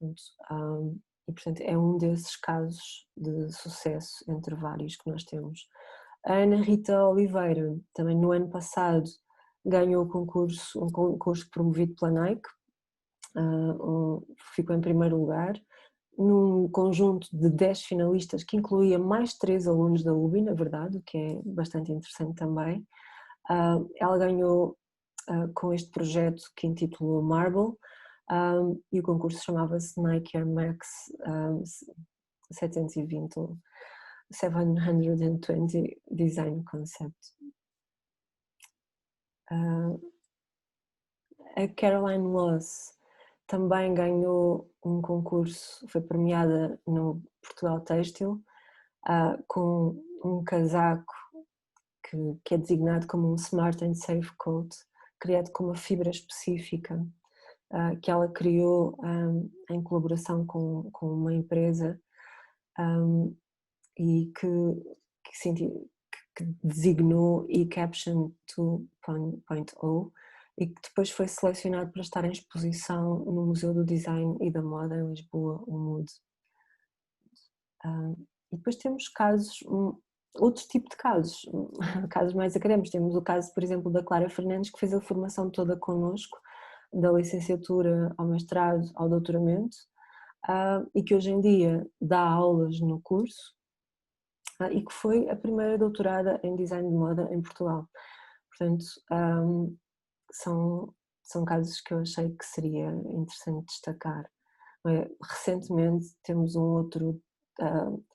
e portanto é um desses casos de sucesso entre vários que nós temos. A Ana Rita Oliveira, também no ano passado, ganhou um concurso promovido pela Nike, ficou em primeiro lugar, num conjunto de 10 finalistas que incluía mais 3 alunos da UBI, na verdade, o que é bastante interessante também. Ela ganhou com este projeto que intitulou Marble, e o concurso chamava-se Nike Air Max 720, 720 Design Concept. A Caroline Loss também ganhou um concurso, foi premiada no Portugal Têxtil, com um casaco que é designado como um Smart and Safe Coat, criado com uma fibra específica que ela criou em colaboração com uma empresa e que designou eCaption 2.0 e que depois foi selecionado para estar em exposição no Museu do Design e da Moda em Lisboa, o MUD. E depois temos casos, outro tipo de casos, casos mais académicos. Temos o caso, por exemplo, da Clara Fernandes, que fez a formação toda connosco, da licenciatura ao mestrado ao doutoramento, e que hoje em dia dá aulas no curso, e que foi a primeira doutorada em design de moda em Portugal. Portanto, são casos que eu achei que seria interessante destacar. Recentemente temos um outro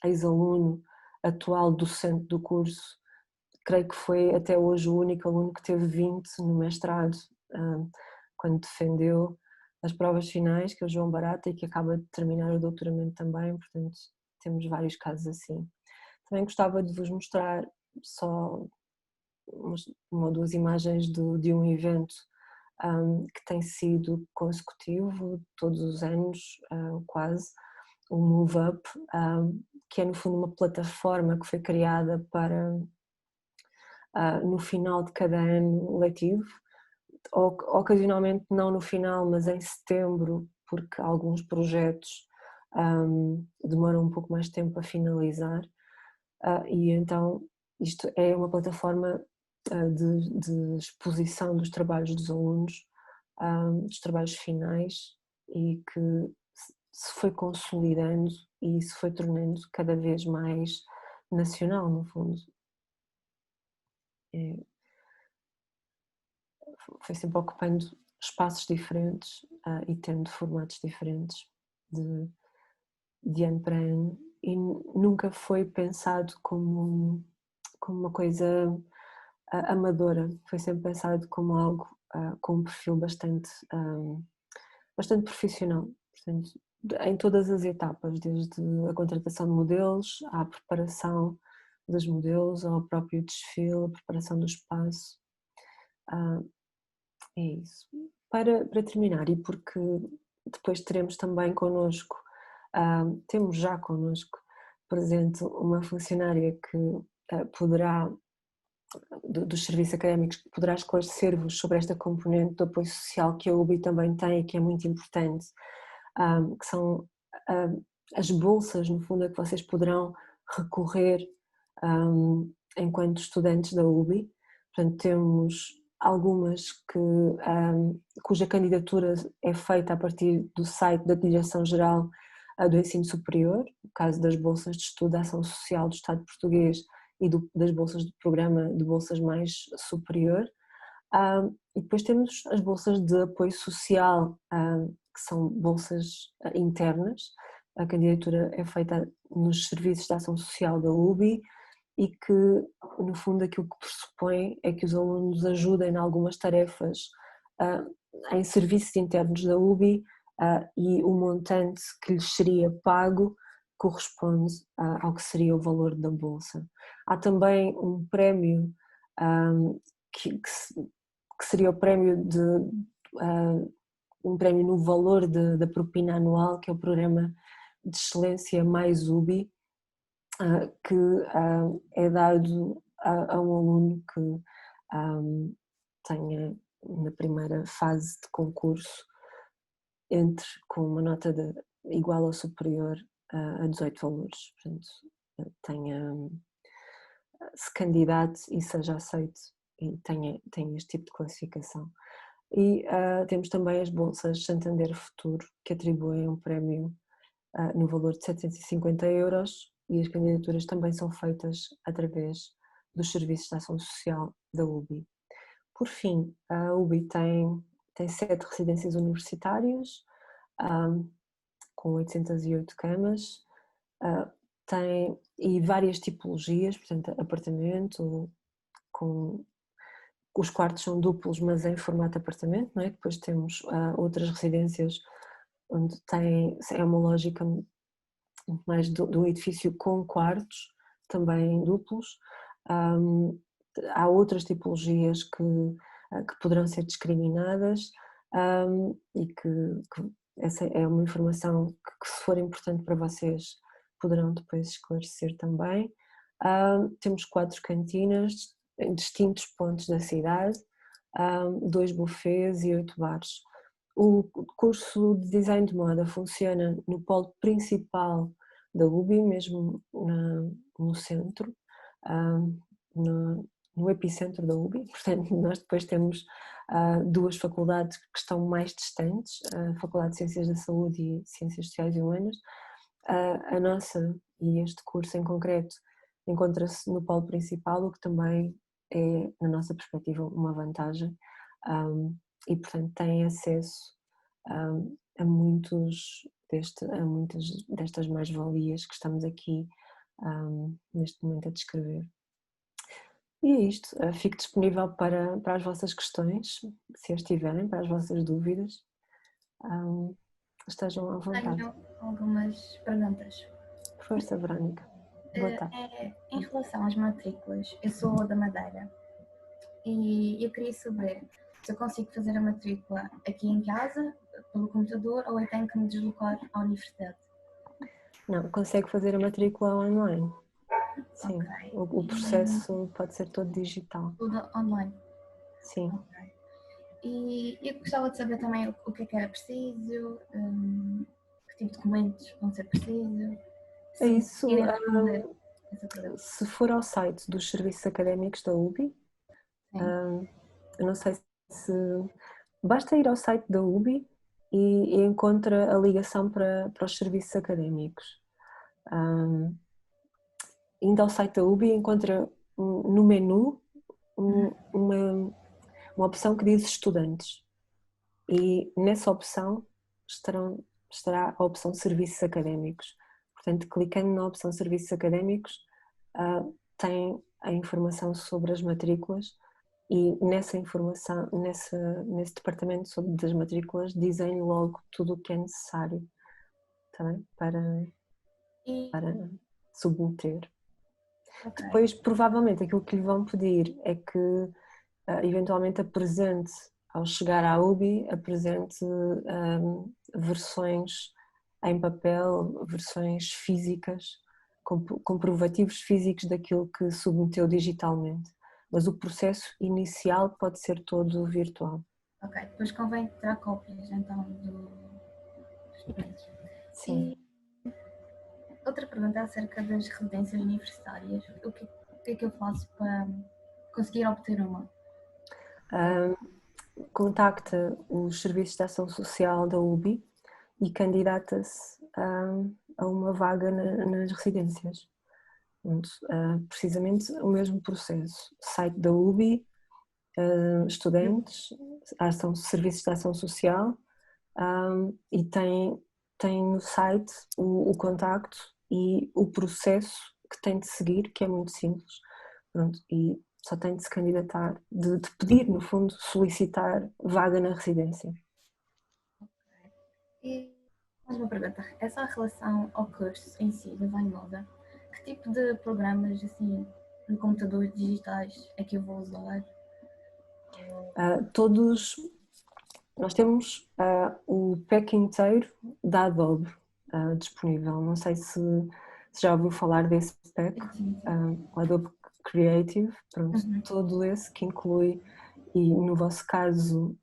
ex-aluno, atual docente do curso, creio que foi até hoje o único aluno que teve 20 no mestrado, quando defendeu as provas finais, que é o João Barata, e que acaba de terminar o doutoramento também. Portanto, temos vários casos assim. Também gostava de vos mostrar só uma ou duas imagens de um evento que tem sido consecutivo todos os anos, quase, o Move Up, que é no fundo uma plataforma que foi criada para, no final de cada ano letivo, ocasionalmente não no final, mas em setembro, porque alguns projetos demoram um pouco mais tempo a finalizar, e então isto é uma plataforma de exposição dos trabalhos dos alunos, dos trabalhos finais, e que se foi consolidando e se foi tornando cada vez mais nacional, no fundo. Foi sempre ocupando espaços diferentes e tendo formatos diferentes de ano para ano, e nunca foi pensado como uma coisa amadora, foi sempre pensado como algo com um perfil bastante profissional. Portanto, em todas as etapas, desde a contratação de modelos, à preparação dos modelos, ao próprio desfile, a preparação do espaço. É isso. Para terminar, e porque depois teremos também connosco, temos já connosco presente uma funcionária que poderá, dos serviços académicos, que poderá esclarecer-vos sobre esta componente do apoio social que a UBI também tem e que é muito importante, que são as bolsas, no fundo, a que vocês poderão recorrer enquanto estudantes da UBI. Portanto, temos algumas cuja candidatura é feita a partir do site da Direção-Geral do Ensino Superior, no caso das bolsas de estudo da Ação Social do Estado português e das bolsas do programa de bolsas mais superior. E depois temos as bolsas de apoio social, que são bolsas internas. A candidatura é feita nos serviços de ação social da UBI e que, no fundo, aquilo que pressupõe é que os alunos ajudem em algumas tarefas em serviços internos da UBI, e o montante que lhes seria pago corresponde ao que seria o valor da bolsa. Há também um prémio que seria o prémio um prémio no valor da propina anual, que é o programa de excelência mais UBI, que é dado a um aluno que tenha na primeira fase de concurso entre com uma nota igual ou superior a 18 valores. Portanto, se candidate e seja aceito e tenha este tipo de classificação. E temos também as bolsas Santander Futuro, que atribuem um prémio no valor de 750 euros, e as candidaturas também são feitas através dos serviços de ação social da UBI. Por fim, a UBI tem 7 residências universitárias, com 808 camas, tem e várias tipologias, portanto, apartamento, com os quartos são duplos, mas em formato apartamento, não é? Depois temos outras residências onde é uma lógica mais do edifício com quartos, também duplos. Há outras tipologias que poderão ser discriminadas, e que essa é uma informação que se for importante para vocês poderão depois esclarecer também. Temos 4 cantinas em distintos pontos da cidade, 2 buffets e 8 bares. O curso de Design de Moda funciona no polo principal da UBI, mesmo no centro, no epicentro da UBI. Portanto, nós depois temos 2 faculdades que estão mais distantes, a Faculdade de Ciências da Saúde e Ciências Sociais e Humanas. A nossa, e este curso em concreto, encontra-se no polo principal, o que também é, na nossa perspectiva, uma vantagem, e portanto tem acesso a muitas destas mais-valias que estamos aqui neste momento a descrever. E é isto, fico disponível para as vossas questões, se as tiverem, para as vossas dúvidas, estejam à vontade. Tenho algumas perguntas. Força, Verônica. Boa tarde. Em relação às matrículas, eu sou da Madeira e eu queria saber se eu consigo fazer a matrícula aqui em casa, pelo computador, ou eu tenho que me deslocar à universidade. Não, consegue fazer a matrícula online. Sim, Okay. o processo pode ser todo digital. Tudo online? Sim. Okay. E eu gostava de saber também o que é que era preciso, que tipo de documentos vão ser precisos. É isso. Se for ao site dos serviços académicos da UBI, eu não sei se basta ir ao site da UBI e encontra a ligação para os serviços académicos. Indo ao site da UBI encontra no menu uma opção que diz estudantes, e nessa opção estará a opção serviços académicos. Portanto, clicando na opção serviços académicos, tem a informação sobre as matrículas, e nessa informação, nesse departamento sobre das matrículas, dizem logo tudo o que é necessário, tá bem? Para submeter. Okay. Depois, provavelmente, aquilo que lhe vão pedir é que eventualmente apresente, ao chegar à UBI, apresente versões em papel, versões físicas, comprovativos físicos daquilo que submeteu digitalmente. Mas o processo inicial pode ser todo virtual. Ok, depois convém tirar cópias então dos documentos. Sim. E outra pergunta é acerca das residências universitárias. O que é que eu faço para conseguir obter uma? Contacta os serviços de ação social da UBI e candidata-se a uma vaga nas residências. Precisamente o mesmo processo. Site da UBI, estudantes, serviços de ação social, e tem no site o contacto e o processo que tem de seguir, que é muito simples. Pronto, e só tem de se candidatar, de pedir, no fundo, solicitar vaga na residência. Okay. E mais uma pergunta, essa relação ao curso em si, Design Moda, que tipo de programas assim, no computadores digitais é que eu vou usar? Nós temos o pack inteiro da Adobe disponível. Não sei se já ouviu falar desse pack, o Adobe Creative, pronto, todo esse que inclui, e no vosso caso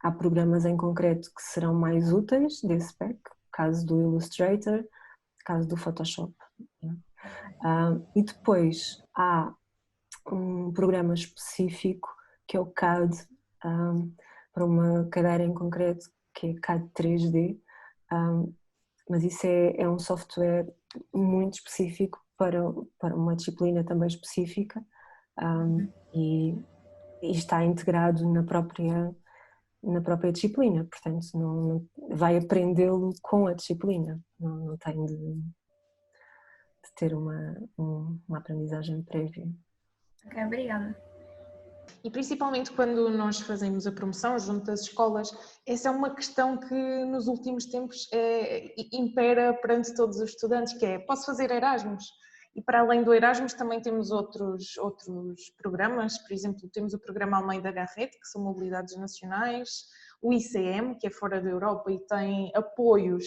há programas em concreto que serão mais úteis desse pack, caso do Illustrator, caso do Photoshop. E depois há um programa específico que é o CAD, para uma cadeira em concreto, que é CAD 3D, mas isso é um software muito específico para uma disciplina também específica, e está integrado na própria disciplina, portanto não vai aprendê-lo com a disciplina, não tem de... ter uma aprendizagem prévia. Ok, obrigada. E principalmente quando nós fazemos a promoção junto das escolas, essa é uma questão que nos últimos tempos impera perante todos os estudantes, que é, posso fazer Erasmus? E para além do Erasmus também temos outros programas, por exemplo, temos o programa Almeida Garrett, que são mobilidades nacionais, o ICM, que é fora da Europa e tem apoios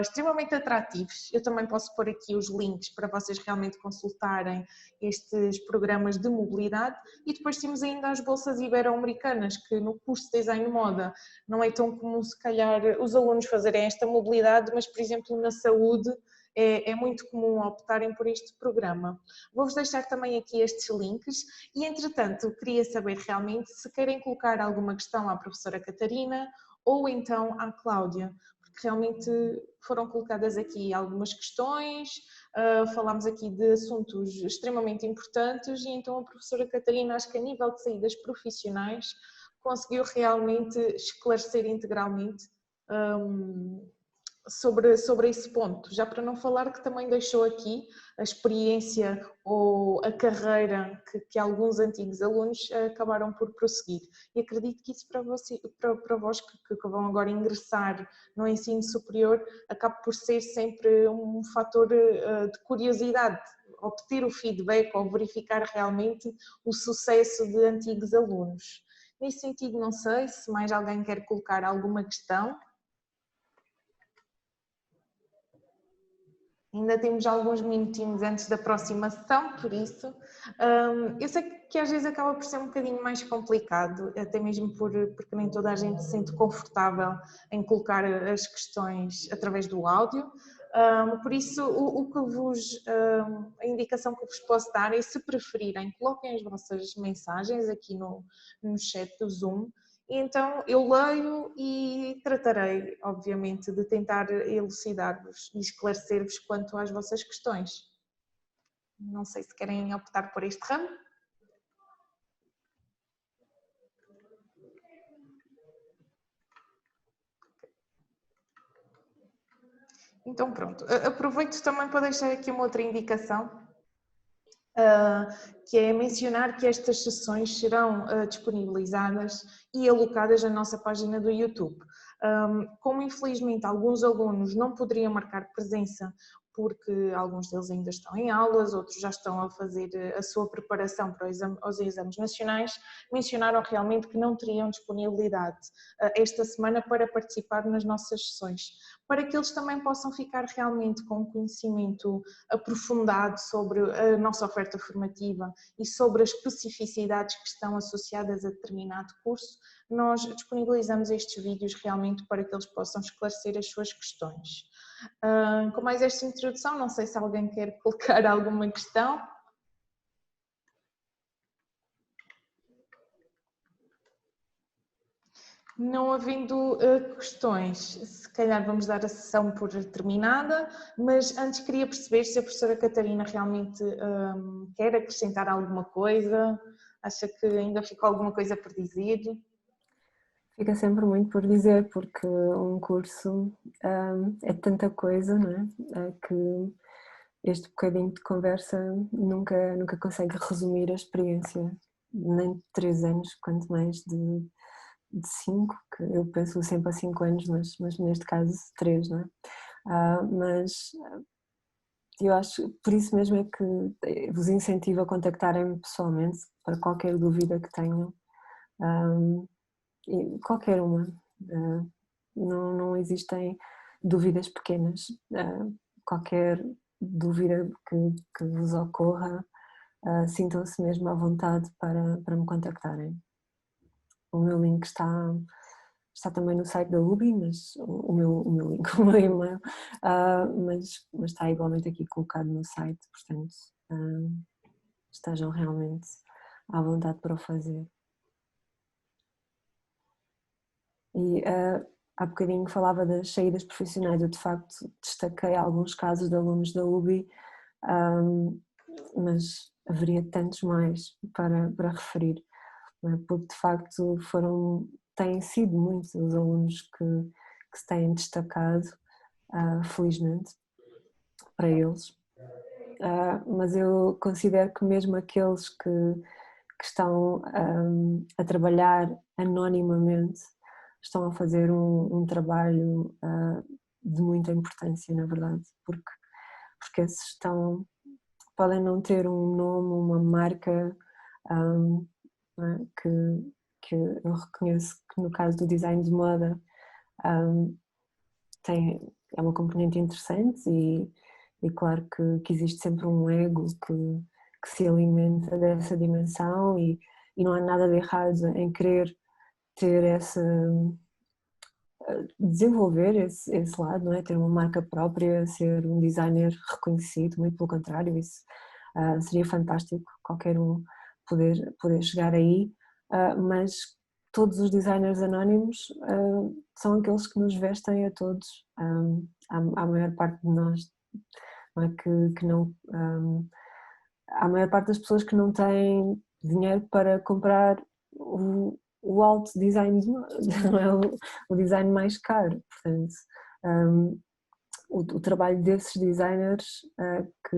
extremamente atrativos. Eu também posso pôr aqui os links para vocês realmente consultarem estes programas de mobilidade. E depois temos ainda as bolsas ibero-americanas, que no curso de Design de Moda não é tão comum se calhar os alunos fazerem esta mobilidade, mas por exemplo na saúde é muito comum optarem por este programa. Vou-vos deixar também aqui estes links e entretanto queria saber realmente se querem colocar alguma questão à professora Catarina ou então à Cláudia, porque realmente foram colocadas aqui algumas questões, falámos aqui de assuntos extremamente importantes e então a professora Catarina, acho que a nível de saídas profissionais, conseguiu realmente esclarecer integralmente sobre esse ponto, já para não falar que também deixou aqui a experiência ou a carreira que alguns antigos alunos acabaram por prosseguir. E acredito que isso para vós que vão agora ingressar no ensino superior, acaba por ser sempre um fator de curiosidade, obter o feedback ou verificar realmente o sucesso de antigos alunos. Nesse sentido, não sei se mais alguém quer colocar alguma questão. Ainda temos alguns minutinhos antes da próxima sessão, por isso eu sei que às vezes acaba por ser um bocadinho mais complicado, até mesmo porque nem toda a gente se sente confortável em colocar as questões através do áudio, por isso a indicação que vos posso dar é, se preferirem, coloquem as vossas mensagens aqui no chat do Zoom. E então eu leio e tratarei, obviamente, de tentar elucidar-vos e esclarecer-vos quanto às vossas questões. Não sei se querem optar por este ramo. Então pronto, aproveito também para deixar aqui uma outra indicação, que é mencionar que estas sessões serão disponibilizadas e alocadas na nossa página do YouTube. Como infelizmente alguns alunos não poderiam marcar presença porque alguns deles ainda estão em aulas, outros já estão a fazer a sua preparação para os exames nacionais, mencionaram realmente que não teriam disponibilidade esta semana para participar nas nossas sessões, para que eles também possam ficar realmente com um conhecimento aprofundado sobre a nossa oferta formativa e sobre as especificidades que estão associadas a determinado curso. Nós disponibilizamos estes vídeos realmente para que eles possam esclarecer as suas questões. Com mais esta introdução, não sei se alguém quer colocar alguma questão. Não havendo questões, se calhar vamos dar a sessão por terminada, mas antes queria perceber se a professora Catarina realmente quer acrescentar alguma coisa, acha que ainda ficou alguma coisa por dizer? Fica sempre muito por dizer, porque um curso é tanta coisa, não é? Que este bocadinho de conversa nunca consegue resumir a experiência, nem de 3 anos, quanto mais de 5, que eu penso sempre a 5 anos, mas neste caso 3, não é? Mas eu acho, por isso mesmo é que vos incentivo a contactarem-me pessoalmente para qualquer dúvida que tenham. Qualquer uma, não existem dúvidas pequenas, qualquer dúvida que vos ocorra, sintam-se mesmo à vontade para me contactarem. O meu link está também no site da UBI, mas o meu link, o meu e-mail, mas está igualmente aqui colocado no site, portanto estejam realmente à vontade para o fazer. E há bocadinho falava das saídas profissionais, eu de facto destaquei alguns casos de alunos da UBI, mas haveria tantos mais para referir, não é? Porque de facto têm sido muitos os alunos que se têm destacado, felizmente, para eles. mas eu considero que mesmo aqueles que estão a trabalhar anonimamente estão a fazer um trabalho de muita importância, na verdade, porque esses podem não ter um nome, uma marca, não é? que eu reconheço que no caso do design de moda é uma componente interessante e claro que existe sempre um ego que se alimenta dessa dimensão e não há nada de errado em querer ter desenvolver esse lado, não é? Ter uma marca própria, ser um designer reconhecido, muito pelo contrário, isso seria fantástico, qualquer um poder chegar aí, mas todos os designers anónimos são aqueles que nos vestem a todos, a maior parte de nós, não é? que não, a maior parte das pessoas que não têm dinheiro para comprar o alto design, não é o design mais caro, portanto o trabalho desses designers que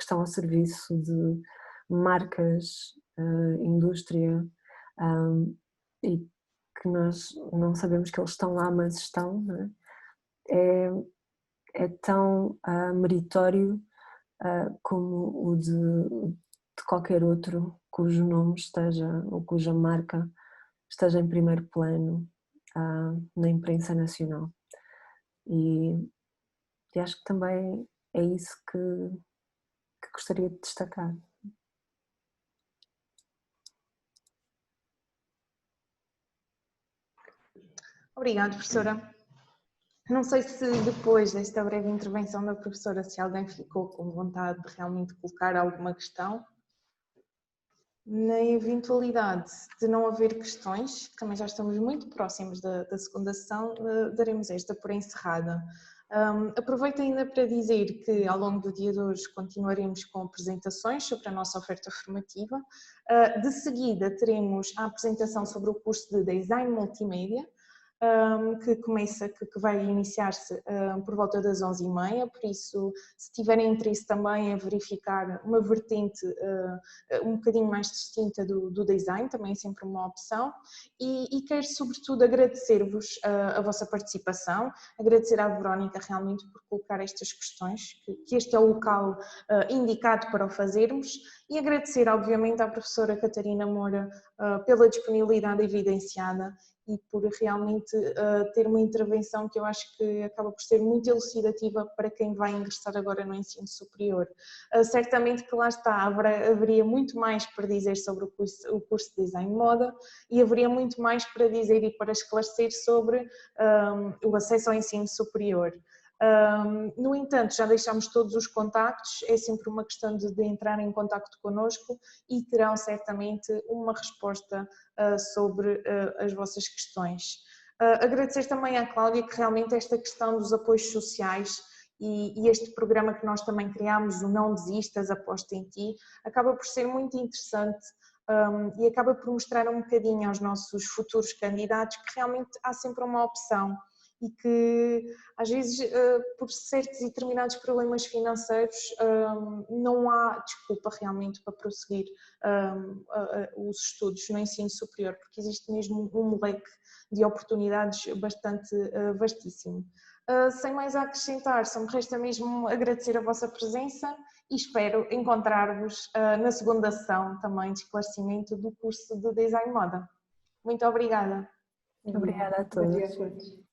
estão ao serviço de marcas, indústria, e que nós não sabemos que eles estão lá, mas estão, não é? É tão meritório como o de qualquer outro cujo nome esteja, ou cuja marca esteja em primeiro plano na imprensa nacional. E acho que também é isso que gostaria de destacar. Obrigada, professora. Não sei se depois desta breve intervenção da professora se alguém ficou com vontade de realmente colocar alguma questão. Na eventualidade de não haver questões, também já estamos muito próximos da segunda sessão, daremos esta por encerrada. Aproveito ainda para dizer que ao longo do dia de hoje continuaremos com apresentações sobre a nossa oferta formativa. De seguida teremos a apresentação sobre o curso de Design Multimédia, que vai iniciar-se por volta das 11h30, por isso se tiverem interesse também em verificar uma vertente um bocadinho mais distinta do design, também é sempre uma opção, e quero sobretudo agradecer-vos a vossa participação, agradecer à Verónica realmente por colocar estas questões, que este é o local indicado para o fazermos, e agradecer obviamente à professora Catarina Moura pela disponibilidade evidenciada e por realmente ter uma intervenção que eu acho que acaba por ser muito elucidativa para quem vai ingressar agora no ensino superior. Certamente que lá está, haveria muito mais para dizer sobre o curso de Design de Moda e haveria muito mais para dizer e para esclarecer sobre o acesso ao ensino superior. No entanto, já deixámos todos os contactos, é sempre uma questão de entrar em contacto connosco e terão certamente uma resposta sobre as vossas questões. Agradecer também à Cláudia que realmente esta questão dos apoios sociais e este programa que nós também criámos, o Não Desistas, Aposta em Ti, acaba por ser muito interessante e acaba por mostrar um bocadinho aos nossos futuros candidatos que realmente há sempre uma opção e que às vezes por certos e determinados problemas financeiros não há desculpa realmente para prosseguir os estudos no ensino superior, porque existe mesmo um leque de oportunidades bastante vastíssimo. Sem mais a acrescentar, só me resta mesmo agradecer a vossa presença e espero encontrar-vos na segunda sessão também de esclarecimento do curso de Design Moda. Muito obrigada. Obrigada a todos.